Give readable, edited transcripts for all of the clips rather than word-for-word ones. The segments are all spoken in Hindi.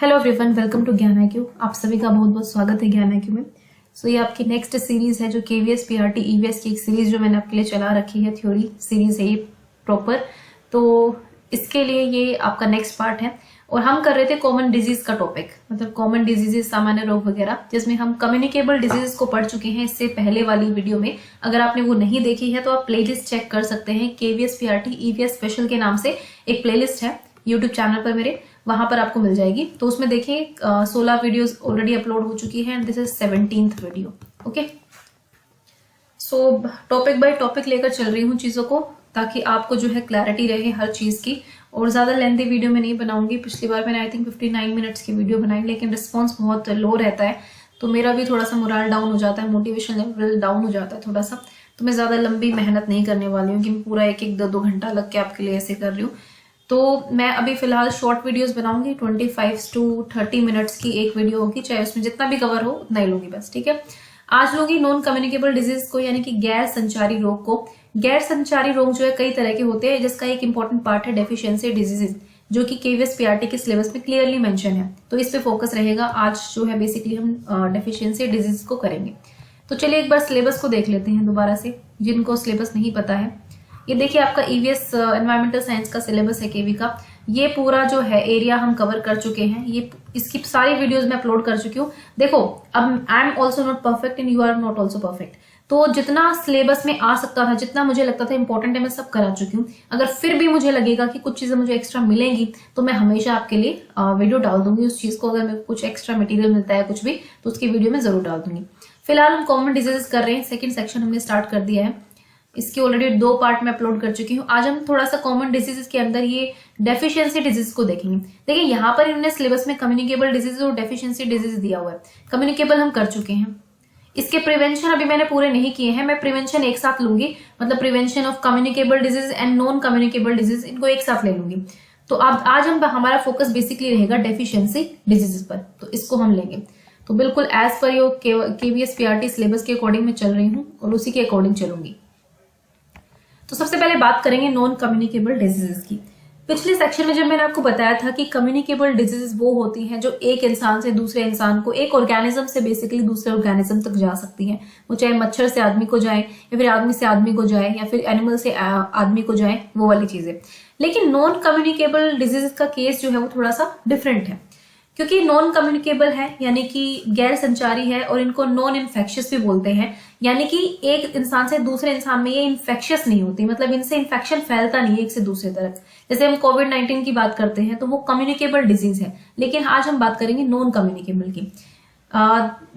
हेलो एवरीवन, वेलकम टू ज्ञान IQ। आप सभी का बहुत बहुत स्वागत है ज्ञान IQ में। ये आपकी नेक्स्ट सीरीज है जो KVS PRT EVS की एक सीरीज जो मैंने आपके लिए चला रखी है, थ्योरी सीरीज है ये प्रॉपर। तो इसके लिए ये आपका नेक्स्ट पार्ट है और हम कर रहे थे कॉमन डिजीज का टॉपिक, मतलब कॉमन डिजीजेस, सामान्य रोग वगैरह, जिसमें हम कम्युनिकेबल डिजीज को पढ़ चुके हैं इससे पहले वाली वीडियो में। अगर आपने वो नहीं देखी है तो आप प्लेलिस्ट चेक कर सकते हैं। KVS PRT EVS स्पेशल के नाम से एक प्लेलिस्ट है यूट्यूब चैनल पर मेरे, वहां पर आपको मिल जाएगी। तो उसमें देखिए 16 वीडियोस ऑलरेडी अपलोड हो चुकी हैं and this is 17th video. Okay, so topic by topic लेकर चल रही हूँ चीजों को, ताकि आपको जो है क्लैरिटी रहे हर चीज की। और ज्यादा लेंथी वीडियो में नहीं बनाऊंगी। पिछली बार मैंने आई थिंक 59 मिनट्स की वीडियो बनाई, लेकिन रिस्पॉन्स बहुत लो रहता है तो मेरा भी थोड़ा सा मोरल डाउन हो जाता है, मोटिवेशन लेवल डाउन हो जाता है थोड़ा सा। तो मैं ज्यादा लंबी मेहनत नहीं करने वाली हूँ कि मैं पूरा एक 2 घंटा लग के आपके लिए ऐसे कर रही हूँ। तो मैं अभी फिलहाल शॉर्ट वीडियोस बनाऊंगी, 25 to 30 मिनट्स की एक वीडियो होगी, चाहे उसमें जितना भी कवर हो उतना ही लूंगी बस। ठीक है, आज लूंगी नॉन कम्युनिकेबल डिजीज को, यानी कि गैर संचारी रोग को। गैर संचारी रोग जो है कई तरह के होते हैं, जिसका एक इंपॉर्टेंट पार्ट है डेफिशिएंसी डिजीजेज, जो कि KVS PRT के सिलेबस में क्लियरली मेंशन है। तो इस पे फोकस रहेगा। आज जो है बेसिकली हम डेफिशिएंसी डिजीज को करेंगे। तो चलिए एक बार सिलेबस को देख लेते हैं दोबारा से, जिनको सिलेबस नहीं पता है। ये देखिए आपका EVS एनवायरमेंटल साइंस का सिलेबस है KV का। ये पूरा जो है एरिया हम कवर कर चुके हैं। ये इसकी सारी वीडियोस मैं अपलोड कर चुकी हूँ। देखो, अब I am also not perfect and you are not also perfect. तो जितना सिलेबस में आ सकता था, जितना मुझे लगता था इंपॉर्टेंट है, मैं सब करा चुकी हूँ। अगर फिर भी मुझे लगेगा कि कुछ चीजें मुझे एक्स्ट्रा मिलेंगी तो मैं हमेशा आपके लिए वीडियो डाल दूंगी उस चीज को। अगर मेरे कुछ एक्स्ट्रा मटेरियल मिलता है कुछ भी, तो उसकी वीडियो में जरूर डाल दूंगी। फिलहाल हम कॉमन डिजीजेस कर रहे हैं, सेकेंड सेक्शन हमने स्टार्ट कर दिया है। इसके ऑलरेडी 2 पार्ट में अपलोड कर चुकी हूँ। आज हम थोड़ा सा कॉमन डिजीजेस के अंदर ये डेफिशिएंसी डिजीज को देखेंगे। देखिए यहाँ पर इन्होंने सिलेबस में कम्युनिकेबल डिजीज और डेफिशिएंसी डिजीज दिया हुआ है। कम्युनिकेबल हम कर चुके हैं, इसके प्रिवेंशन अभी मैंने पूरे नहीं किए हैं। मैं प्रिवेंशन एक साथ लूंगी, मतलब prevention of communicable disease and non communicable disease, इनको एक साथ ले लूंगी। तो अब आज हम हमारा फोकस बेसिकली रहेगा डेफिशिएंसी डिजीजेस पर, तो इसको हम लेंगे। तो बिल्कुल as per your KVS PRT syllabus के अकॉर्डिंग मैं चल रही हूँ और उसी के अकॉर्डिंग चलूंगी। तो सबसे पहले बात करेंगे नॉन कम्युनिकेबल डिजीजेस की। पिछले सेक्शन में जब मैंने आपको बताया था कि कम्युनिकेबल डिजीजेस वो होती हैं जो एक इंसान से दूसरे इंसान को, एक ऑर्गेनिज्म से बेसिकली दूसरे ऑर्गेनिज्म तक जा सकती हैं। वो चाहे मच्छर से आदमी को जाए, या फिर आदमी से आदमी को जाए, या फिर एनिमल से आदमी को जाए, वो वाली चीजें। लेकिन नॉन कम्युनिकेबल डिजीजेस का केस जो है वो थोड़ा सा डिफरेंट है, क्योंकि नॉन कम्युनिकेबल है यानी कि गैर संचारी है, और इनको नॉन इन्फेक्शियस भी बोलते हैं। यानी कि एक इंसान से दूसरे इंसान में ये इन्फेक्शियस नहीं होती, मतलब इनसे इन्फेक्शन फैलता नहीं है एक से दूसरे तरफ। जैसे हम COVID-19 की बात करते हैं तो वो कम्युनिकेबल डिजीज है, लेकिन आज हम बात करेंगे नॉन कम्युनिकेबल की।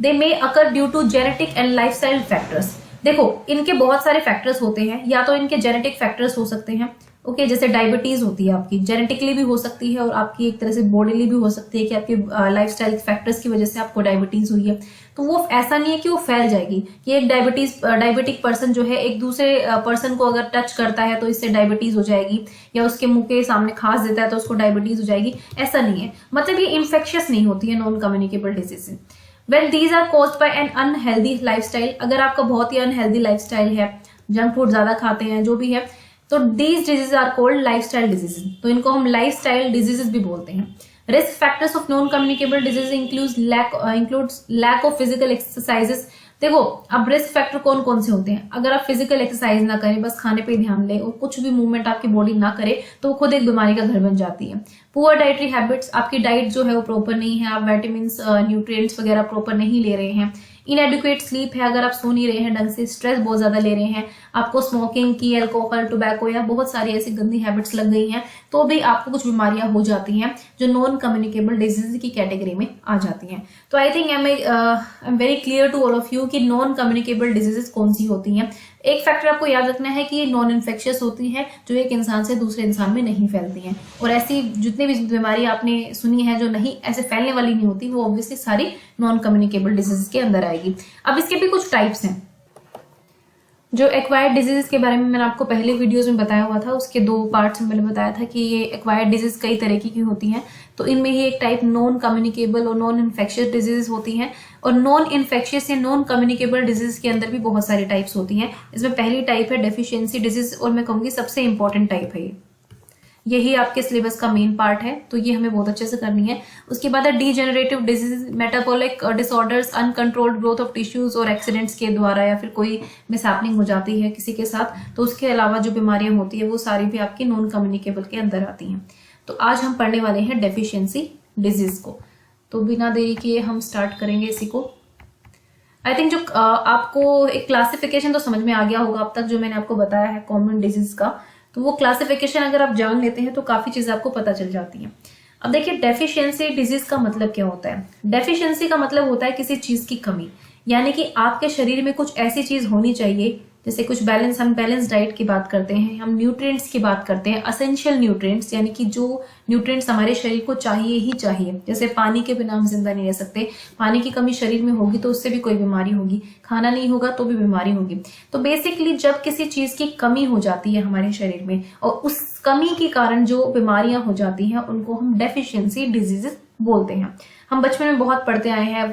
They may occur due to genetic and lifestyle factors. देखो, इनके बहुत सारे फैक्टर्स होते हैं, या तो इनके जेनेटिक फैक्टर्स हो सकते हैं। ओके, जैसे डायबिटीज होती है आपकी, जेनेटिकली भी हो सकती है और आपकी एक तरह से बॉडीली भी हो सकती है कि आपके लाइफस्टाइल फैक्टर्स की वजह से आपको डायबिटीज हुई है। तो वो ऐसा नहीं है कि वो फैल जाएगी कि एक डायबिटिक पर्सन जो है एक दूसरे पर्सन को अगर टच करता है तो इससे डायबिटीज हो जाएगी, या उसके मुंह के सामने खांस देता है तो उसको डायबिटीज हो जाएगी। ऐसा नहीं है, मतलब ये इन्फेक्शियस नहीं होती है non communicable disease. When these are caused by an unhealthy lifestyle, अगर आपका बहुत ही अनहेल्दी लाइफस्टाइल है, जंक फूड ज्यादा खाते हैं, जो भी है, तो these diseases are called lifestyle diseases। तो इनको हम लाइफस्टाइल डिजीजेस भी बोलते हैं। Risk factors of non communicable disease includes lack of physical exercises. देखो, अब रिस्क फैक्टर कौन कौन से होते हैं? अगर आप फिजिकल एक्सरसाइज ना करें, बस खाने पे ध्यान दें और कुछ भी मूवमेंट आपकी बॉडी ना करे, तो वो खुद एक बीमारी का घर बन जाती है। पुअर डाइटरी हैबिट्स, आपकी डाइट जो है वो प्रॉपर नहीं है, आप विटामिन न्यूट्रिएंट्स वगैरह प्रॉपर नहीं ले रहे हैं। इनएडुकेट स्लीप है, अगर आप सो नहीं रहे हैं ढंग से, स्ट्रेस बहुत ज्यादा ले रहे हैं, आपको स्मोकिंग की, अल्कोहल, टोबैको या बहुत सारी ऐसी गंदी हैबिट्स लग गई हैं, तो भी आपको कुछ बीमारियां हो जाती हैं जो नॉन कम्युनिकेबल डिजीज की कैटेगरी में आ जाती हैं। तो I think I am very clear to all of you कि नॉन कम्युनिकेबल डिजीजेस कौन सी होती हैं। एक फैक्टर आपको याद रखना है कि ये नॉन इन्फेक्शियस होती हैं, जो एक इंसान से दूसरे इंसान में नहीं फैलती हैं। और ऐसी जितनी भी बीमारी आपने सुनी है जो नहीं ऐसे फैलने वाली नहीं होती, वो ऑब्वियसली सारी नॉन कम्युनिकेबल डिजीज के अंदर आएगी। अब इसके भी कुछ टाइप्स हैं। जो एक्वायर्ड डिजीज के बारे में मैंने आपको पहले वीडियोस में बताया हुआ था, उसके 2 पार्ट्स में मैंने बताया था कि ये एक्वायर्ड डिजीज कई तरह की होती हैं। तो इनमें ही एक टाइप नॉन कम्युनिकेबल और नॉन इन्फेक्शियस डिजीज होती हैं। और नॉन इन्फेक्शियस या नॉन कम्युनिकेबल डिजीज के अंदर भी बहुत सारी टाइप्स होती हैं। इसमें पहली टाइप है डेफिशिएंसी डिजीज, और मैं कहूंगी सबसे इंपॉर्टेंट टाइप है ये। यही आपके सिलेबस का मेन पार्ट है, तो ये हमें बहुत अच्छे से करनी है। उसके बाद है degenerative disease, metabolic disorders, uncontrolled growth of tissues और एक्सीडेंट्स के द्वारा या फिर कोई मिसहैपनिंग हो जाती है किसी के साथ, तो उसके अलावा जो बीमारियां होती है वो सारी भी आपकी नॉन कम्युनिकेबल के अंदर आती हैं। तो आज हम पढ़ने वाले हैं डेफिशिएंसी डिजीज को। तो बिना देरी किए हम स्टार्ट करेंगे इसी को। आई थिंक जो आपको एक क्लासिफिकेशन तो समझ में आ गया होगा अब तक जो मैंने आपको बताया है कॉमन डिजीज का, तो वो क्लासिफिकेशन अगर आप जान लेते हैं तो काफी चीजें आपको पता चल जाती हैं। अब देखिए डेफिशिएंसी डिजीज का मतलब क्या होता है। डेफिशिएंसी का मतलब होता है किसी चीज की कमी, यानी कि आपके शरीर में कुछ ऐसी चीज होनी चाहिए, जैसे कुछ बैलेंस, हम बैलेंस डाइट की बात करते हैं, हम न्यूट्रिएंट्स की बात करते हैं, असेंशियल न्यूट्रिएंट्स यानी कि जो न्यूट्रिएंट्स हमारे शरीर को चाहिए ही चाहिए। जैसे पानी के बिना हम जिंदा नहीं रह सकते, पानी की कमी शरीर में होगी तो उससे भी कोई बीमारी होगी, खाना नहीं होगा तो भी बीमारी होगी। तो बेसिकली जब किसी चीज की कमी हो जाती है हमारे शरीर में और उस कमी के कारण जो बीमारियां हो जाती हैं उनको हम डेफिशिएंसी डिजीजेस बोलते हैं। हम बचपन में बहुत पढ़ते आए हैं,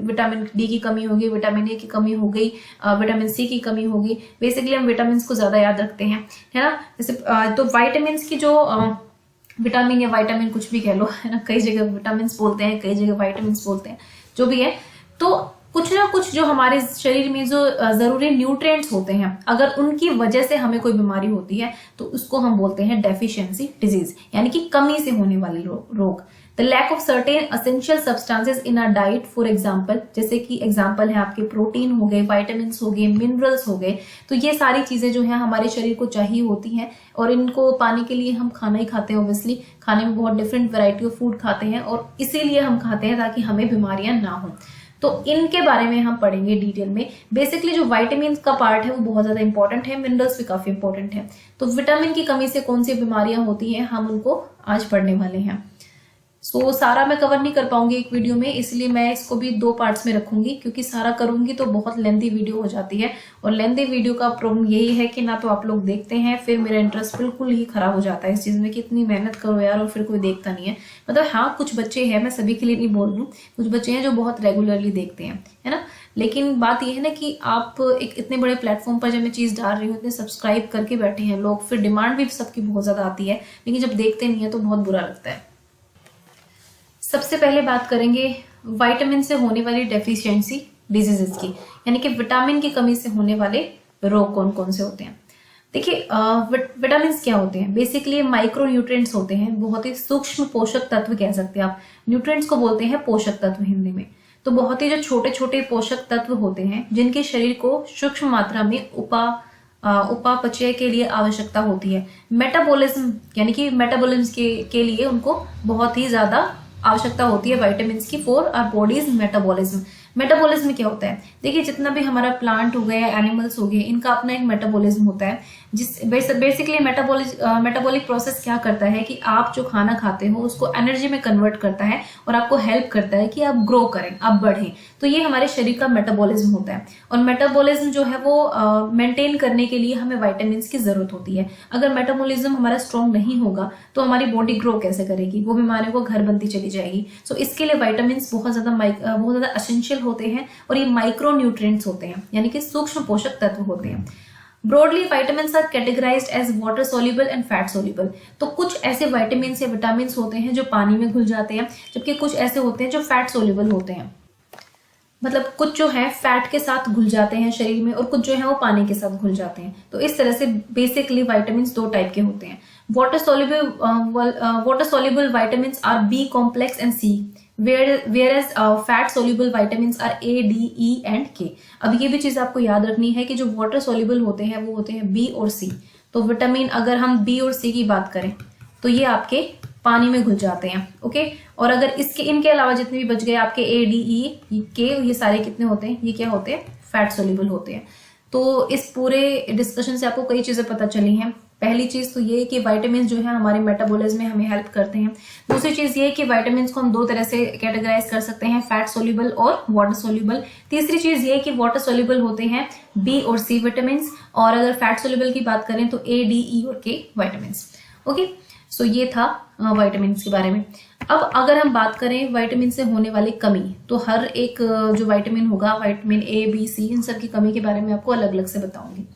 विटामिन डी की कमी होगी, विटामिन ए की कमी हो गई, विटामिन सी की कमी होगी। बेसिकली हम विटामिन को ज्यादा याद रखते हैं, है ना। जैसे तो विटामिन की जो विटामिन या विटामिन कुछ भी कह लो, है ना, कई जगह विटामिन बोलते हैं, कई जगह विटामिन बोलते हैं, जो भी है। तो कुछ ना कुछ जो हमारे शरीर में जो जरूरी न्यूट्रिएंट्स होते हैं, अगर उनकी वजह से हमें कोई बीमारी होती है तो उसको हम बोलते हैं डेफिशिएंसी डिजीज, यानी कि कमी से होने वाले रोग। The lack of certain essential substances in a diet, for example, जैसे कि एग्जाम्पल है आपके प्रोटीन हो गए, वाइटामिन हो गए, मिनरल्स हो गए। तो ये सारी चीजें जो है हमारे शरीर को चाहिए होती हैं और इनको पाने के लिए हम खाना ही खाते हैं। ऑब्वियसली खाने में बहुत डिफरेंट वैरायटी ऑफ फूड खाते हैं और इसीलिए हम खाते हैं ताकि हमें बीमारियां ना हो। तो इनके बारे में हम पढ़ेंगे डिटेल में। बेसिकली जो विटामिन का पार्ट है वो बहुत ज्यादा इंपॉर्टेंट है, मिनरल्स भी काफी इंपॉर्टेंट है। तो विटामिन की कमी से कौन सी बीमारियां होती हैं हम उनको आज पढ़ने वाले हैं। सो सारा मैं कवर नहीं कर पाऊंगी एक वीडियो में, इसलिए मैं इसको भी 2 पार्ट्स में रखूंगी, क्योंकि सारा करूंगी तो बहुत लेंथी वीडियो हो जाती है। और लेंथी वीडियो का प्रॉब्लम यही है कि ना तो आप लोग देखते हैं, फिर मेरा इंटरेस्ट बिल्कुल ही खराब हो जाता है इस चीज में कि इतनी मेहनत करो यार और फिर कोई देखता नहीं है। मतलब हाँ, कुछ बच्चे हैं, मैं सभी के लिए नहीं बोल रही हूँ, कुछ बच्चे हैं जो बहुत रेगुलरली देखते हैं, है ना। लेकिन बात यह है ना कि आप एक इतने बड़े प्लेटफॉर्म पर जब मैं चीज डाल रही हूँ, इतने सब्सक्राइब करके बैठे हैं लोग, फिर डिमांड भी सबकी बहुत ज्यादा आती है, लेकिन जब देखते नहीं है तो बहुत बुरा लगता है। सबसे पहले बात करेंगे विटामिन से होने वाली डेफिशिएंसी डिजीजेस की, यानी कि विटामिन की कमी से होने वाले रोग कौन कौन से होते हैं। देखिए विटामिन क्या होते हैं। बेसिकली माइक्रो न्यूट्रिएंट्स होते हैं, बहुत ही सूक्ष्म पोषक तत्व कह सकते हैं आप। न्यूट्रिएंट्स को बोलते हैं पोषक तत्व हिंदी में। तो बहुत ही जो छोटे छोटे पोषक तत्व होते हैं जिनके शरीर को सूक्ष्म मात्रा में उपापचय के लिए आवश्यकता होती है। मेटाबॉलिज्म यानी कि मेटाबॉलिज्म के लिए उनको बहुत ही ज्यादा आवश्यकता होती है विटामिन की for our bodies metabolism. Metabolism क्या होता है। देखिए जितना भी हमारा प्लांट हो गया, एनिमल्स हो गए, इनका अपना एक मेटाबॉलिज्म होता है। जिस बेसिकली मेटाबॉलिक प्रोसेस क्या करता है कि आप जो खाना खाते हो उसको एनर्जी में कन्वर्ट करता है और आपको हेल्प करता है कि आप ग्रो करें, आप बढ़ें। तो ये हमारे शरीर का मेटाबॉलिज्म होता है। और मेटाबॉलिज्म जो है वो मेंटेन करने के लिए हमें विटामिन की जरूरत होती है। अगर मेटाबॉलिज्म हमारा स्ट्रॉन्ग नहीं होगा तो हमारी बॉडी ग्रो कैसे करेगी, वो बीमारियों को घर बनती चली जाएगी। सो इसके लिए विटामिन बहुत ज्यादा एसेंशियल होते हैं और ये माइक्रो न्यूट्रिएंट्स होते हैं, यानी कि सूक्ष्म पोषक तत्व होते हैं। Broadly vitamins are categorized as water soluble and fat soluble. तो कुछ ऐसे विटामिन्स या विटामिन होते हैं जो पानी में घुल जाते हैं, जबकि कुछ ऐसे होते हैं जो फैट सोल्यूबल होते हैं। मतलब कुछ जो है फैट के साथ घुल जाते हैं शरीर में और कुछ जो है वो पानी के साथ घुल जाते हैं। तो इस तरह से बेसिकली विटामिन 2 टाइप के होते हैं। Water soluble vitamin are B complex and C, whereas fat soluble vitamins are A, D, E and K। अब ये भी चीज आपको याद रखनी है कि जो वाटर सोल्यूबल होते हैं वो होते हैं B और C। तो विटामिन अगर हम B और C की बात करें तो ये आपके पानी में घुल जाते हैं, ओके। और अगर इनके अलावा जितने भी बच गए आपके A, D, E, K, ये सारे कितने होते हैं, ये क्या होते हैं, फैट सोल्यूबल होते हैं। तो इस पूरे डिस्कशन से आपको कई चीजें पता चली हैं। पहली चीज तो ये कि विटामिन जो है हमारे मेटाबॉलिज्म में हमें हेल्प करते हैं। दूसरी चीज ये कि विटामिन को हम 2 तरह से कैटेगराइज कर सकते हैं, फैट सोल्यूबल और वाटर सोल्यूबल। तीसरी चीज ये कि वाटर सोल्यूबल होते हैं बी और सी विटामिन, और अगर फैट सोल्यूबल की बात करें तो ए, डी, ई और के विटामिन, ओके। सो ये था विटामिन के बारे में। अब अगर हम बात करें विटामिन से होने वाली कमी, तो हर एक जो विटामिन होगा, विटामिन ए, बी, सी, इन सब की कमी के बारे में आपको अलग अलग से बताऊंगी।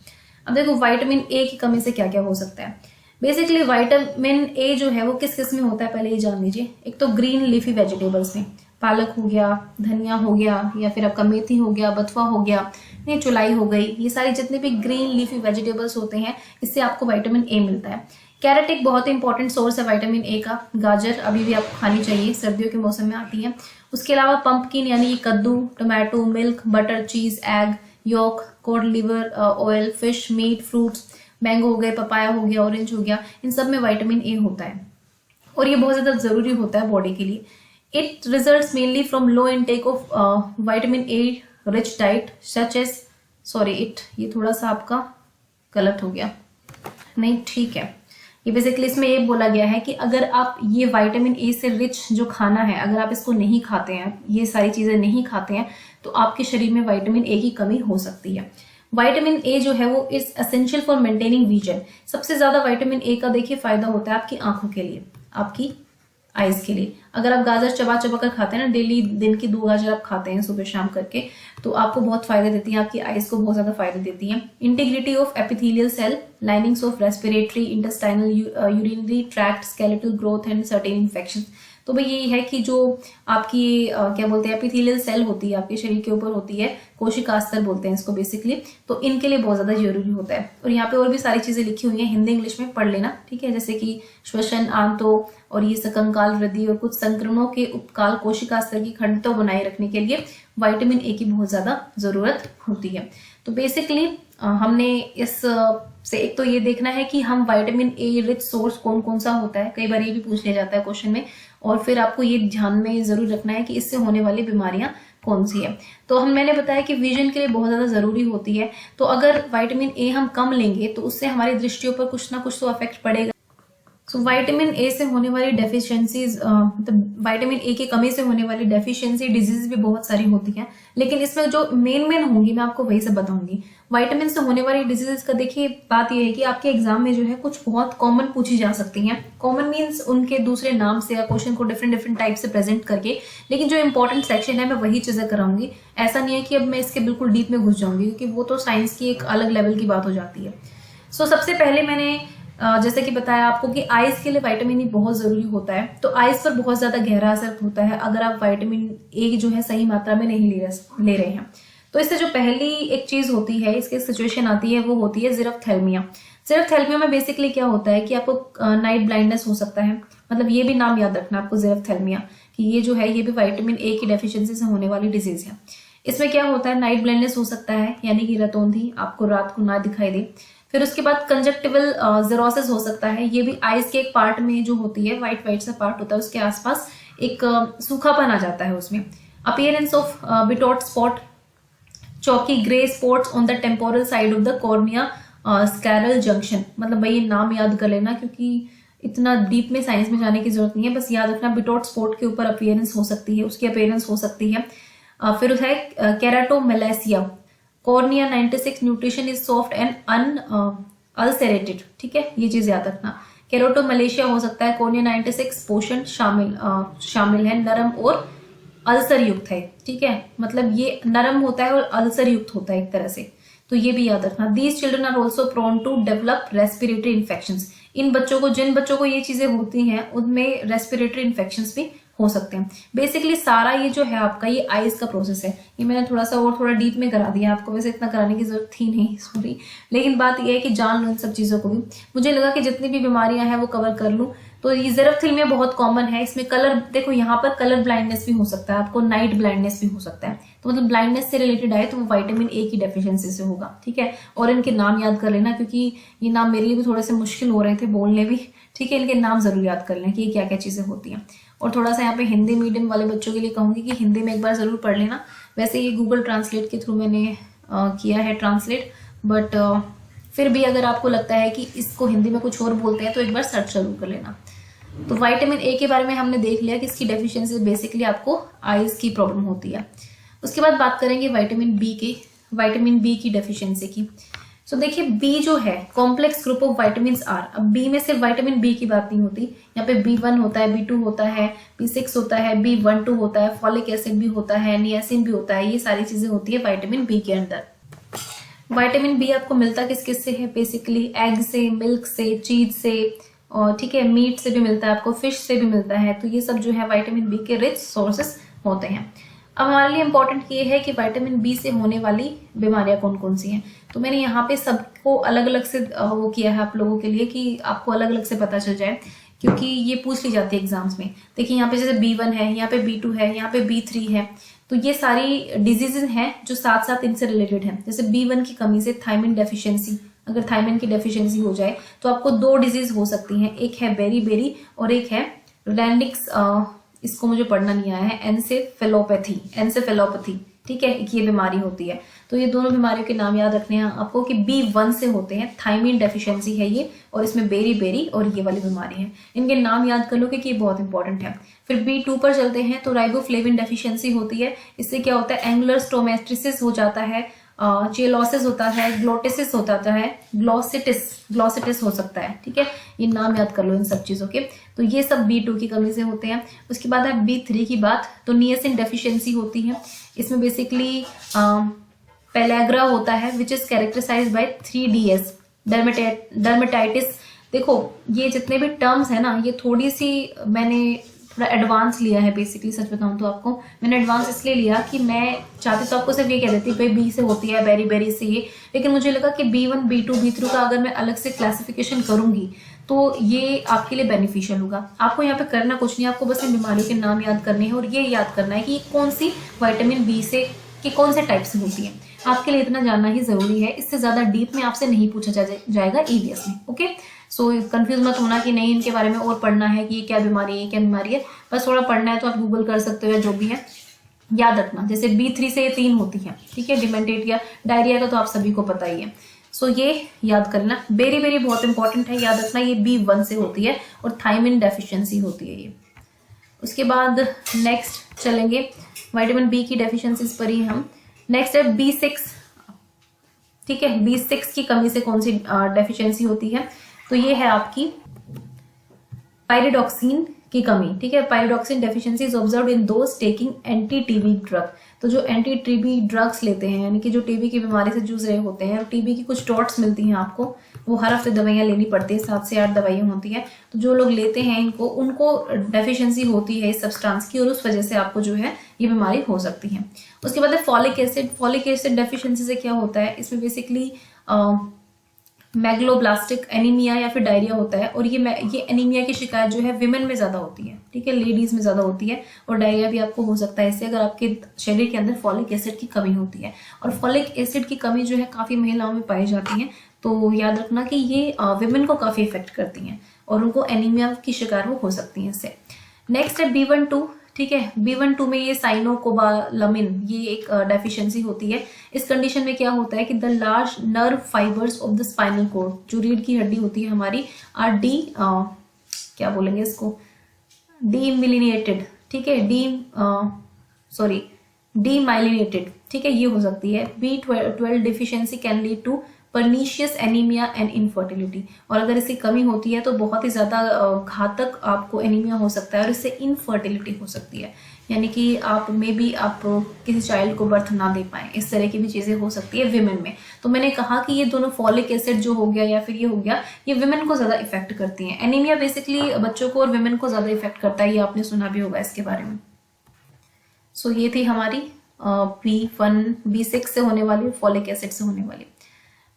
अब देखो विटामिन ए की कमी से क्या क्या हो सकता है। बेसिकली विटामिन ए जो है वो किस किस में होता है पहले ये जान लीजिए। एक तो ग्रीन लीफी वेजिटेबल्स में, पालक हो गया, धनिया हो गया, या फिर आपका मेथी हो गया, बथुआ हो गया, नहीं चुलाई हो गई, ये सारी जितने भी ग्रीन लीफी वेजिटेबल्स होते हैं इससे आपको विटामिन ए मिलता है। कैरेट एक बहुत ही इंपॉर्टेंट सोर्स है विटामिन ए का। गाजर अभी भी आपको खानी चाहिए, सर्दियों के मौसम में आती है। उसके अलावा पंपकिन यानी कि कद्दू, tomato, milk, butter, cheese, egg, yolk, cod liver oil, fish, meat, fruits, mango हो गए, पपाया हो गया, ऑरेंज हो गया, इन सब में विटामिन ए होता है और ये बहुत ज्यादा जरूरी होता है बॉडी के लिए। It results mainly from low intake of vitamin A rich diet such as, sorry ये थोड़ा सा आपका गलत हो गया, नहीं ठीक है। ये बेसिकली इसमें ये बोला गया है कि अगर आप ये विटामिन ए से रिच जो खाना है अगर आप इसको नहीं खाते हैं, ये सारी चीजें नहीं खाते हैं, तो आपके शरीर में विटामिन ए की कमी हो सकती है। विटामिन ए जो है वो is essential for maintaining vision. सबसे ज्यादा विटामिन ए का देखिए फायदा होता है आपकी आंखों के लिए, आपकी आइज के लिए। अगर आप गाजर चबा चबा कर खाते हैं ना, डेली दिन की 2 गाजर आप खाते हैं सुबह शाम करके, तो आपको बहुत फायदे देती है, आपकी आइज को बहुत ज्यादा फायदे देती है। Integrity of epithelial cell, linings of respiratory, intestinal, urinary tract, skeletal growth and certain infection. तो भाई यही है कि जो आपकी क्या बोलते हैं एपिथेलियल सेल होती है आपके शरीर के ऊपर होती है, कोशिकास्तर बोलते हैं इसको बेसिकली, तो इनके लिए बहुत ज्यादा जरूरी होता है। और यहाँ पे और भी सारी चीजें लिखी हुई हैं, हिंदी इंग्लिश में पढ़ लेना, ठीक है, जैसे कि श्वसन, आंतो और ये सकंकाल वृद्धि और कुछ संक्रमणों के उपकाल कोशिकास्तर की खंडता बनाए रखने के लिए विटामिन ए की बहुत ज्यादा जरूरत होती है। तो बेसिकली हमने इस से एक तो ये देखना है कि हम विटामिन ए रिच सोर्स कौन कौन सा होता है, कई बार ये भी पूछ लिया जाता है क्वेश्चन में, और फिर आपको ये ध्यान में जरूर रखना है कि इससे होने वाली बीमारियां कौन सी है। तो मैंने बताया कि विजन के लिए बहुत ज्यादा जरूरी होती है, तो अगर विटामिन ए हम कम लेंगे तो उससे हमारी दृष्टियों पर कुछ ना कुछ तो इफेक्ट पड़ेगा। सो विटामिन ए से होने वाली डेफिशिएंसीज, मतलब विटामिन ए की कमी से होने वाली डेफिशिएंसी डिजीज भी बहुत सारी होती हैं, लेकिन इसमें जो मेन होंगी मैं आपको वही सब बताऊंगी। विटामिन से होने वाली डिजीजेस का देखिए बात यह है कि आपके एग्जाम में जो है कुछ बहुत कॉमन पूछी जा सकती हैं। कॉमन मीन्स उनके दूसरे नाम से या क्वेश्चन को डिफरेंट टाइप से प्रेजेंट करके, लेकिन जो इंपॉर्टेंट सेक्शन है मैं वही चीजें कराऊंगी। ऐसा नहीं है कि अब मैं इसके बिल्कुल डीप में घुस जाऊंगी, क्योंकि वो तो साइंस की एक अलग लेवल की बात हो जाती है। सो सबसे पहले मैंने जैसे कि बताया आपको कि आइज के लिए विटामिन ई बहुत जरूरी होता है, तो आइज पर बहुत ज्यादा गहरा असर होता है अगर आप विटामिन ए जो है सही मात्रा में नहीं ले रहे हैं। तो इससे जो पहली एक चीज होती है, इसकी सिचुएशन आती है, वो होती है ज़ीरफ्थैल्मिया। ज़ीरफ्थैल्मिया में बेसिकली क्या होता है कि आपको नाइट ब्लाइंडनेस हो सकता है, मतलब ये भी नाम याद रखना आपको ज़ीरफ्थैल्मिया, कि ये जो है ये भी विटामिन ए की डेफिशिएंसी से होने वाली डिजीज है। इसमें क्या होता है, नाइट ब्लाइंडनेस हो सकता है, यानी कि रतौंधी, आपको रात को ना दिखाई दे। फिर उसके बाद कंजक्टिवल ज़ेरोसिस हो सकता है, ये भी आइज के एक पार्ट में जो होती है, व्हाइट सा पार्ट होता है, उसके आसपास एक सूखापन आ जाता है उसमें। अपीयरेंस ऑफ बिटॉट स्पॉट, चौकी grey spots on the temporal side of the cornea squirrel junction. मतलब भाई ये नाम याद कर लेना, क्योंकि इतना डीप में साइंस में जाने की जरूरत नहीं है, बस याद रखना बिटॉट स्पॉट के ऊपर अपीयरेंस हो सकती है, उसकी अपीयरेंस हो सकती है। फिर है keratomalacia, cornea 96 nutrition is soft and unulcerated, ठीक है, ये चीज याद रखना। केराटोमेलेशिया हो सकता है, कॉर्निया 96 पोषण शामिल है, नरम और अल्सर युक्त है, ठीक है, मतलब ये नरम होता है और अल्सर युक्त होता है एक तरह से, तो ये भी याद रखना। These children are also prone to develop respiratory infections. इन बच्चों को, जिन बच्चों को ये चीजें होती हैं उनमें रेस्पिरेटरी इन्फेक्शंस भी हो सकते हैं। बेसिकली सारा ये जो है आपका ये आइज का प्रोसेस है, ये मैंने थोड़ा डीप में करा दिया आपको, वैसे इतना कराने की जरूरत थी नहीं, सॉरी, लेकिन बात ये है कि जान लो इन सब चीजों को भी। मुझे लगा कि जितनी भी बीमारियां हैं वो कवर कर लूं। तो ये ज़ीरफ्थैल्मिया बहुत कॉमन है, इसमें कलर, देखो यहाँ पर कलर ब्लाइंडनेस भी हो सकता है, आपको नाइट ब्लाइंडनेस भी हो सकता है, तो मतलब ब्लाइंडनेस से रिलेटेड आए तो वो विटामिन ए की डेफिशिएंसी से होगा, ठीक है। और इनके नाम याद कर लेना, क्योंकि ये नाम मेरे लिए भी थोड़े से मुश्किल हो रहे थे बोलने भी, ठीक है, इनके नाम जरूर याद कर लें कि ये क्या क्या चीजें होती हैं। और थोड़ा सा यहाँ पे हिंदी मीडियम वाले बच्चों के लिए कहूंगी कि हिंदी में एक बार जरूर पढ़ लेना। वैसे ये गूगल ट्रांसलेट के थ्रू मैंने किया है ट्रांसलेट, बट फिर भी अगर आपको लगता है कि इसको हिंदी में कुछ और बोलते हैं तो एक बार सर्च जरूर कर लेना। तो विटामिन ए के बारे में हमने देख लिया कि इसकी डेफिशिएंसी बेसिकली आपको आइज की प्रॉब्लम होती है। उसके बाद बात करेंगे विटामिन बी की डेफिशिएंसी की। सो देखिए बी जो है complex group of vitamin are. अब बी में सिर्फ विटामिन बी की बात नहीं होती, यहाँ पे B1 होता है, B2 होता है, B6 होता है, B12 होता है, फॉलिक एसिड भी होता है, नियासिन भी होता है, ये सारी चीजें होती है विटामिन बी के अंदर। विटामिन बी आपको मिलता किस किस से है? बेसिकली एग से, मिल्क से, चीज से, और ठीक है मीट से भी मिलता है आपको, फिश से भी मिलता है। तो ये सब जो है विटामिन बी के रिच सोर्सेस होते हैं। अब हमारे लिए इम्पोर्टेंट ये है कि विटामिन बी से होने वाली बीमारियां कौन कौन सी हैं। तो मैंने यहाँ पे सबको अलग अलग से वो किया है आप लोगों के लिए कि आपको अलग अलग से पता चल जाए, क्योंकि ये पूछ ली जाती है एग्जाम्स में। देखिए यहाँ पे जैसे B1 है, यहाँ पे B2 है, यहाँ पे B3 है। तो ये सारी डिजीजेज हैं जो साथ साथ इनसे रिलेटेड हैं। जैसे B1 की कमी से थायमिन डेफिशिएंसी, अगर थायमिन की डेफिशिएंसी हो जाए तो आपको दो डिजीज हो सकती हैं, एक है बेरी और एक है रैंडिक्स, इसको मुझे पढ़ना नहीं आया है, एनसेफेलोपैथी। ठीक है, एक ये बीमारी होती है। तो ये दोनों बीमारियों के नाम याद रखने हैं आपको कि B1 से होते हैं, थायमिन डेफिशिएंसी है ये, और इसमें बेरी और ये वाली बीमारी है। इनके नाम याद कर लो कि ये बहुत इंपॉर्टेंट है। फिर B2 पर चलते हैं तो राइबोफ्लेविन डेफिशिएंसी होती है। इससे क्या होता है? एंगुलर स्टोमेट्रिसिस हो जाता है, चेलोसिस होता है, ग्लोटिसिस होता है, ग्लोसिटिस हो सकता है। ठीक है, ये नाम याद कर लो इन सब चीजों के। तो ये सब B2 की कमी से होते हैं। उसके बाद है B3 की बात, तो नियासिन डेफिशिएंसी होती है। इसमें बेसिकली पेलेग्रा होता है which is characterized by 3DS, dermatitis. देखो ये जितने भी टर्म्स है ना, ये थोड़ी सी मैंने थोड़ा एडवांस लिया है। बेसिकली सच बताऊं तो आपको मैंने एडवांस इसलिए लिया कि मैं चाहती तो आपको सिर्फ ये कह देती भाई बी से होती है, बेरी से ये, लेकिन मुझे लगा कि B1, B2, B3 का अगर मैं अलग से क्लासिफिकेशन करूंगी तो ये आपके लिए बेनिफिशियल होगा। आपको यहाँ पे करना कुछ नहीं, आपको बस इन बीमारियों के नाम याद करने हैं और ये याद करना है कि कौन सी विटामिन बी से कि कौन से टाइप से होती है। आपके लिए इतना जानना ही जरूरी है, इससे ज्यादा डीप में आपसे नहीं पूछा जाएगा ईवीएस में। ओके, सो कंफ्यूज मत होना कि नहीं इनके बारे में और पढ़ना है कि ये क्या बीमारी है, क्या बीमारी है। बस थोड़ा पढ़ना है तो आप गूगल कर सकते हो या जो भी है। याद रखना जैसे B3 से ये 3 होती है। ठीक है, डिमेंटेरिया, डायरिया का तो आप सभी को पता ही है। सो ये याद करना। बेरी बहुत इंपॉर्टेंट है, याद रखना ये B1 से होती है और थायमिन डेफिशिएंसी होती है ये। उसके बाद नेक्स्ट चलेंगे विटामिन बी की डेफिशिएंसीज पर ही हम। नेक्स्ट है B6। ठीक है, B6 की कमी से कौन सी डेफिशिएंसी होती है? तो ये है आपकी पायरिडॉक्सिन की कमी। ठीक है, pyridoxine deficiency is observed in those taking anti TB drug. तो जो एंटी टीबी ड्रग्स लेते हैं, यानी कि जो टीबी की बीमारी से जूझ रहे होते हैं, टीबी की कुछ डॉट्स मिलती हैं आपको, वो हर हफ्ते दवाइयां लेनी पड़ती है, 7 से 8 दवाइयां होती है। तो जो लोग लेते हैं इनको, उनको डेफिशिएंसी होती है इस सब्सटेंस की और उस वजह से आपको जो है ये बीमारी हो सकती है। उसके बाद है folic acid. Folic acid deficiency से क्या होता है? इसमें बेसिकली मैग्लोब्लास्टिक एनीमिया या फिर डायरिया होता है, और ये एनीमिया की शिकायत जो है विमेन में ज्यादा होती है। ठीक है, लेडीज में ज्यादा होती है, और डायरिया भी आपको हो सकता है इससे अगर आपके शरीर के अंदर फॉलिक एसिड की कमी होती है। और फॉलिक एसिड की कमी जो है काफी महिलाओं में पाई जाती है। तो याद रखना कि ये विमेन को काफी इफेक्ट करती हैं और उनको एनीमिया की शिकार वो हो सकती हैं इससे। नेक्स्ट है B12। ठीक है, B12 में ये साइनोकोबालामिन, ये एक डेफिशिएंसी होती है। इस कंडीशन में क्या होता है कि the large nerve fibres of the spinal cord, जो रीढ़ की हड्डी होती है हमारी, आर क्या बोलेंगे इसको, डीमिलिनेटेड। ठीक है, डीमाइलिनेटेड। ठीक है, ये हो सकती है। B12 deficiency can lead to pernicious anaemia and infertility. और अगर इसकी कमी होती है तो बहुत ही ज्यादा घातक आपको एनीमिया हो सकता है और इससे इनफर्टिलिटी हो सकती है, यानी कि आप किसी चाइल्ड को बर्थ ना दे पाए। इस तरह की भी चीजें हो सकती है विमेन में। तो मैंने कहा कि ये दोनों फॉलिक एसिड जो हो गया या फिर ये हो गया, ये विमेन को ज्यादा इफेक्ट करती हैं। एनीमिया बेसिकली बच्चों को और विमेन को ज्यादा इफेक्ट करता है, ये आपने सुना भी होगा इसके बारे में। सो ये थी हमारी B1, B6 से होने वाली, फॉलिक एसिड से होने वाली।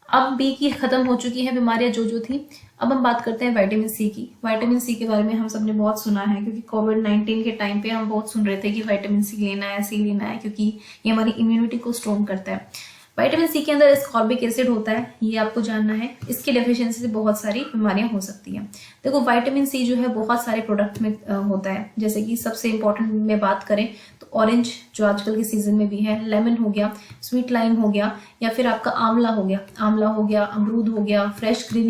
अब बी की खत्म हो चुकी है बीमारियां जो थी। अब हम बात करते हैं विटामिन सी की। विटामिन सी के बारे में हम सबने बहुत सुना है, क्योंकि कोविड-19 के टाइम पे हम बहुत सुन रहे थे कि विटामिन सी लेना है, सी लेना है, क्योंकि ये हमारी इम्यूनिटी को स्ट्रॉन्ग करता है। विटामिन सी के अंदर एस्कॉर्बिक एसिड होता है, ये आपको जानना है। इसकी डेफिशिएंसी से बहुत सारी बीमारियां हो सकती हैं। देखो विटामिन सी जो है बहुत सारे प्रोडक्ट में होता है, जैसे कि सबसे इंपॉर्टेंट में बात करें तो ऑरेंज जो आजकल के सीजन में भी है, लेमन हो गया, स्वीट लाइम हो गया, या फिर आपका आंवला हो गया, अमरूद हो गया, फ्रेश ग्रीन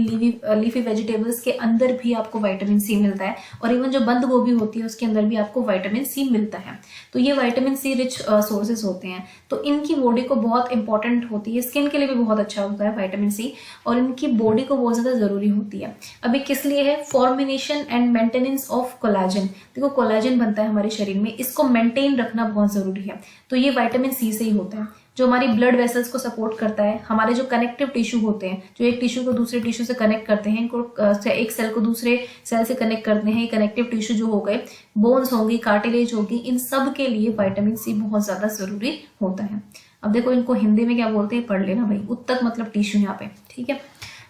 लीफी वेजिटेबल्स के अंदर भी आपको विटामिन सी मिलता है। और इवन जो बंद गोभी होती है उसके अंदर भी आपको विटामिन सी मिलता है। तो ये विटामिन सी रिच सोर्सेज होते हैं। तो इनकी बॉडी को बहुत इंपॉर्टेंट होती है, स्किन के लिए भी बहुत अच्छा होता है विटामिन सी, और इनकी बॉडी को बहुत ज्यादा जरूरी होती है। अभी किस लिए है? Formation and maintenance of collagen. देखो कोलाजन बनता है हमारे शरीर में, इसको मेंटेन रखना बहुत जरूरी है। तो ये विटामिन सी से ही होता है। जो हमारी ब्लड वेसल्स को सपोर्ट करता है, हमारे जो कनेक्टिव टिश्यू होते हैं, जो एक टिश्यू को दूसरे टिश्यू से कनेक्ट करते हैं, इनको एक सेल को दूसरे सेल से कनेक्ट करते हैं, कनेक्टिव टिश्यू जो हो गए, बोन्स होंगी, कार्टिलेज होगी, इन सब के लिए विटामिन सी बहुत ज्यादा जरूरी होता है। अब देखो इनको हिंदी में क्या बोलते हैं, पढ़ लेना भाई, उत्तक मतलब टिश्यू यहाँ पे, ठीक है।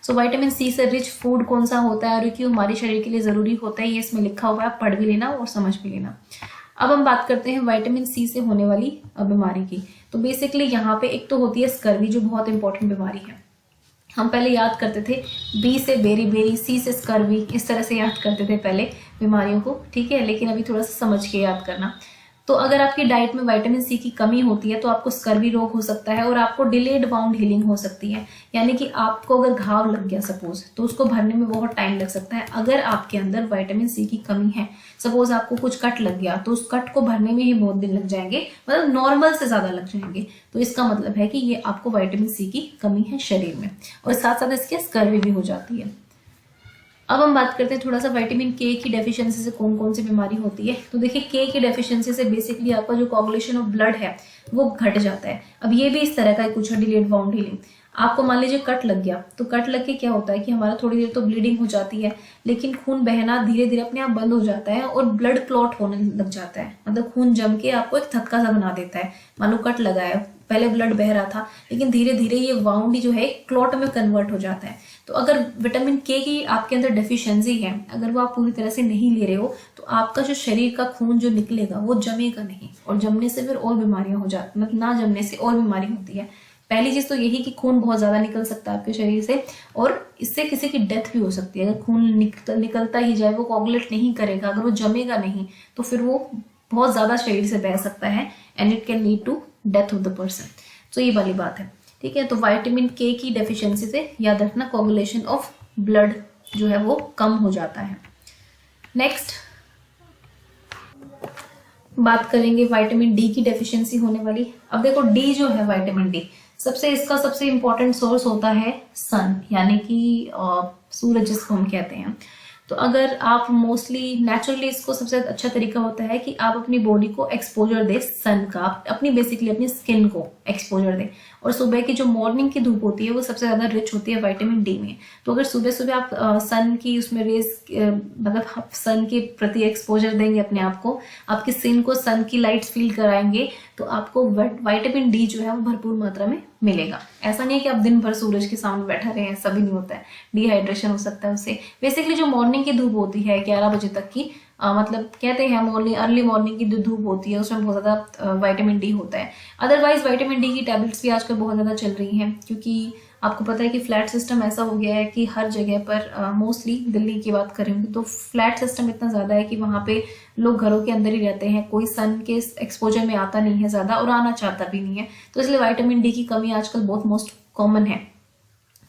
सो विटामिन सी से रिच फूड कौन सा होता है और क्यों हमारे शरीर के लिए जरूरी होता है, ये इसमें लिखा हुआ है, पढ़ भी लेना और समझ भी लेना। अब हम बात करते हैं विटामिन सी से होने वाली बीमारी की। तो बेसिकली यहाँ पे एक तो होती है स्कर्वी, जो बहुत इंपॉर्टेंट बीमारी है। हम पहले याद करते थे बी से बेरी, सी से स्कर्वी, इस तरह से याद करते थे पहले बीमारियों को, ठीक है। लेकिन अभी थोड़ा सा समझ के याद करना। तो अगर आपकी डाइट में विटामिन सी की कमी होती है तो आपको स्कर्वी रोग हो सकता है और आपको डिलेड वाउंड हीलिंग हो सकती है, यानी कि आपको अगर घाव लग गया सपोज, तो उसको भरने में बहुत टाइम लग सकता है। अगर आपके अंदर विटामिन सी की कमी है, सपोज आपको कुछ कट लग गया, तो उस कट को भरने में ही बहुत दिन लग जाएंगे, मतलब नॉर्मल से ज्यादा लग जाएंगे। तो इसका मतलब है कि ये आपको विटामिन सी की कमी है शरीर में, और साथ साथ इसके स्कर्वी भी हो जाती है। अब हम बात करते हैं थोड़ा सा विटामिन के की डेफिशिएंसी से कौन कौन सी बीमारी होती है। तो देखिए के की डेफिशिएंसी से बेसिकली आपका जो कोगुलेशन ऑफ ब्लड है वो घट जाता है। अब ये भी इस तरह का कुछ है, डिलेड वाउंड हीलिंग। आपको मान लीजिए कट लग गया, तो कट लग के क्या होता है कि हमारा थोड़ी देर तो ब्लीडिंग हो जाती है, लेकिन खून बहना धीरे धीरे अपने आप बंद हो जाता है और ब्लड क्लॉट होने लग जाता है, मतलब खून जम के आपको एक थक्का सा बना देता है। मान लो कट लगा है, पहले ब्लड बह रहा था, लेकिन धीरे धीरे ये वाउंड जो है क्लॉट में कन्वर्ट हो जाता है। तो अगर विटामिन के की आपके अंदर डेफिशिएंसी है, अगर वो आप पूरी तरह से नहीं ले रहे हो, तो आपका जो शरीर का खून जो निकलेगा वो जमेगा नहीं, और जमने से फिर और बीमारियां हो जाती, मतलब ना जमने से और बीमारी होती है। पहली चीज तो यही कि खून बहुत ज्यादा निकल सकता है आपके शरीर से, और इससे किसी की डेथ भी हो सकती है। अगर खून निकलता ही जाए, वो कोगुलेट नहीं करेगा, अगर वो जमेगा नहीं, तो फिर वो बहुत ज्यादा शरीर से बह सकता है, and it can lead to death of the person. तो ये वाली बात है, ठीक है। तो विटामिन के की डेफिशिएंसी से याद रखना कोगुलेशन ऑफ ब्लड जो है वो कम हो जाता है। नेक्स्ट बात करेंगे विटामिन डी की डेफिशिएंसी होने वाली। अब देखो डी जो है विटामिन डी, इसका सबसे इंपॉर्टेंट सोर्स होता है सन, यानी कि सूरज जिसको हम कहते हैं। तो अगर आप मोस्टली नेचुरली, इसको सबसे अच्छा तरीका होता है कि आप अपनी बॉडी को एक्सपोजर दे सन का, अपनी बेसिकली अपनी स्किन को एक्सपोजर दे। और सुबह की जो मॉर्निंग की धूप होती है वो सबसे ज्यादा रिच होती है विटामिन डी में। तो अगर सुबह सुबह आप सन की उसमें रेज, मतलब सन के प्रति एक्सपोजर देंगे अपने आप को, आपकी स्किन को सन की लाइट्स फील कराएंगे, तो आपको विटामिन डी जो है वो भरपूर मात्रा में मिलेगा। ऐसा नहीं है कि आप दिन भर सूरज के सामने बैठा रहे हैं, ऐसा भी नहीं होता है, डिहाइड्रेशन हो सकता है उससे। बेसिकली जो मॉर्निंग की धूप होती है 11 बजे तक की, मतलब कहते हैं मॉर्निंग, अर्ली मॉर्निंग की जो धूप होती है उसमें बहुत ज्यादा विटामिन डी होता है। अदरवाइज विटामिन डी की टैबलेट्स भी आजकल बहुत ज्यादा चल रही हैं, क्योंकि आपको पता है कि फ्लैट सिस्टम ऐसा हो गया है कि हर जगह पर, मोस्टली दिल्ली की बात करेंगे तो फ्लैट सिस्टम इतना ज्यादा है कि वहां पे लोग घरों के अंदर ही रहते हैं, कोई सन के एक्सपोजर में आता नहीं है ज्यादा, और आना चाहता भी नहीं है। तो इसलिए विटामिन डी की कमी आजकल बहुत मोस्ट कॉमन है।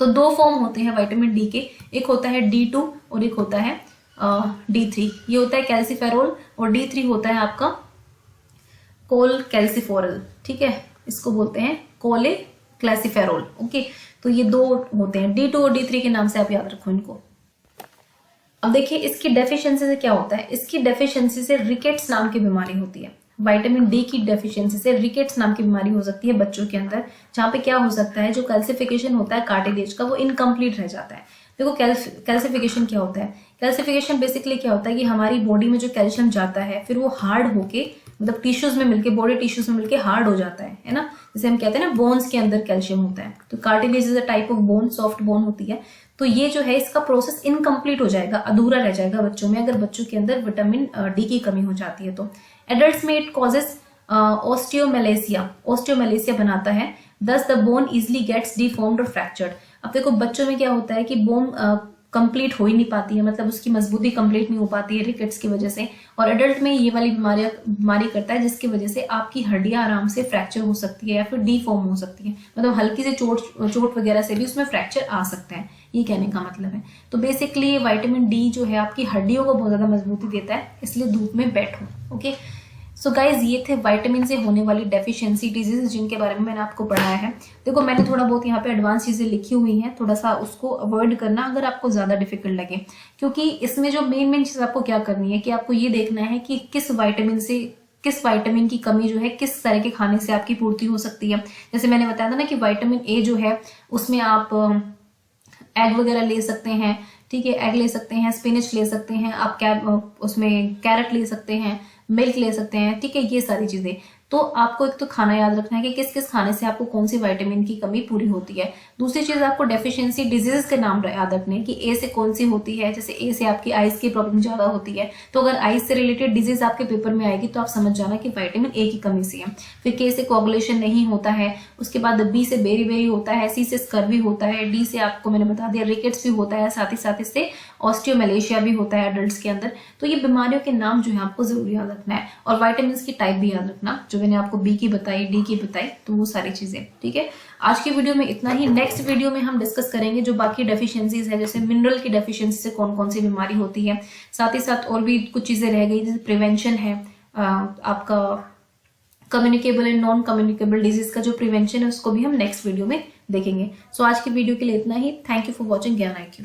तो दो फॉर्म होते हैं विटामिन डी के, एक होता है D2 और एक होता है D3। ये होता है कैल्सीफेरोल, और D3 होता है आपका कोल कैल्सीफोरल, ठीक है, इसको बोलते हैं कोले क्लैसीफेरोल। ओके, तो ये दो होते हैं, D2 और D3 के नाम से आप याद रखो इनको। अब देखिए इसकी डेफिशिएंसी से क्या होता है, इसकी डेफिशिएंसी से रिकेट्स नाम की बीमारी होती है। विटामिन डी की डेफिशिएंसी से रिकेट्स नाम की बीमारी हो सकती है बच्चों के अंदर, जहाँ पे क्या हो सकता है, जो कैल्सिफिकेशन होता है कार्टिलेज का वो इनकम्प्लीट रह जाता है। देखो कैल्सिफिकेशन क्या होता है, कैल्सिफिकेशन बेसिकली क्या होता है कि हमारी बॉडी में जो कैल्शियम जाता है फिर वो हार्ड होके, मतलब टिश्यूज में मिलके, बॉडी टिश्यूज में मिलके हार्ड हो जाता है ना। जैसे हम कहते हैं ना बोन्स के अंदर कैल्शियम होता है, तो cartilage is a type of bone, soft bone होती है। तो ये जो है इसका प्रोसेस इनकम्प्लीट हो जाएगा, अधूरा रह जाएगा बच्चों में, अगर बच्चों के अंदर विटामिन डी की कमी हो जाती है। तो एडल्ट्स में इट कॉजेस ऑस्टियोमेलेसिया बनाता है, thus the bone easily gets deformed और फ्रैक्चर्ड। अब देखो बच्चों में क्या होता है कि बोन कंप्लीट हो ही नहीं पाती है, मतलब उसकी मजबूती कंप्लीट नहीं हो पाती है रिकेट्स की वजह से, और एडल्ट में ये वाली बीमारी करता है, जिसकी वजह से आपकी हड्डियां आराम से फ्रैक्चर हो सकती है या फिर डीफॉर्म हो सकती है, मतलब हल्की से चोट वगैरह से भी उसमें फ्रैक्चर आ सकता है, ये कहने का मतलब है। तो बेसिकली विटामिन डी जो है आपकी हड्डियों को बहुत ज्यादा मजबूती देता है, इसलिए धूप में बैठो। ओके, सो गाइज ये थे विटामिन से होने वाली डेफिशिएंसी डिजीज जिनके बारे में मैंने आपको पढ़ाया है। देखो मैंने थोड़ा बहुत यहाँ पे एडवांस चीजें लिखी हुई हैं, थोड़ा सा उसको अवॉइड करना अगर आपको ज्यादा डिफिकल्ट लगे, क्योंकि इसमें जो मेन चीज आपको क्या करनी है कि आपको ये देखना है कि किस विटामिन से किस विटामिन की कमी जो है किस तरह के खाने से आपकी पूर्ति हो सकती है। जैसे मैंने बताया था ना कि विटामिन ए जो है उसमें आप एग वगैरह ले सकते हैं, ठीक है, एग ले सकते हैं, स्पिनच ले सकते हैं, आप उसमें कैरेट ले सकते हैं, मिल्क ले सकते हैं, ठीक है, ये सारी चीजें। तो आपको एक तो खाना याद रखना है कि किस किस खाने से आपको कौन सी विटामिन की कमी पूरी होती है। दूसरी चीज आपको डेफिशिएंसी डिजीज के नाम याद रखने हैं कि ए से कौन सी होती है। जैसे ए से आपकी आइज की प्रॉब्लम ज्यादा होती है, तो अगर आइज से रिलेटेड डिजीज आपके पेपर में आएगी तो आप समझ जाना कि विटामिन ए की कमी से है। फिर के से कोगुलेशन नहीं होता है, उसके बाद बी से बेरी होता है, सी से स्कर्वी होता है, डी से आपको मैंने बता दिया रिकेट्स भी होता है, साथ ही साथ इससे ऑस्टियोमलेशिया भी होता है एडल्ट्स के अंदर। तो ये बीमारियों के नाम जो है आपको जरूर याद रखना है, और विटामिन की टाइप भी याद रखना, जो मैंने आपको बी की बताई, डी की बताई, तो वो सारी चीजें, ठीक है। आज की वीडियो में इतना ही। नेक्स्ट वीडियो में हम डिस्कस करेंगे जो बाकी डेफिशिएंसीज है, जैसे मिनरल की डेफिशिएंसी से कौन कौन सी बीमारी होती है, साथ ही साथ और भी कुछ चीजें रह गई, जैसे प्रिवेंशन है, आपका communicable and non communicable disease का जो प्रिवेंशन है उसको भी हम नेक्स्ट वीडियो में देखेंगे। सो आज की वीडियो के लिए इतना ही। थैंक यू फॉर वॉचिंग ज्ञान IQ।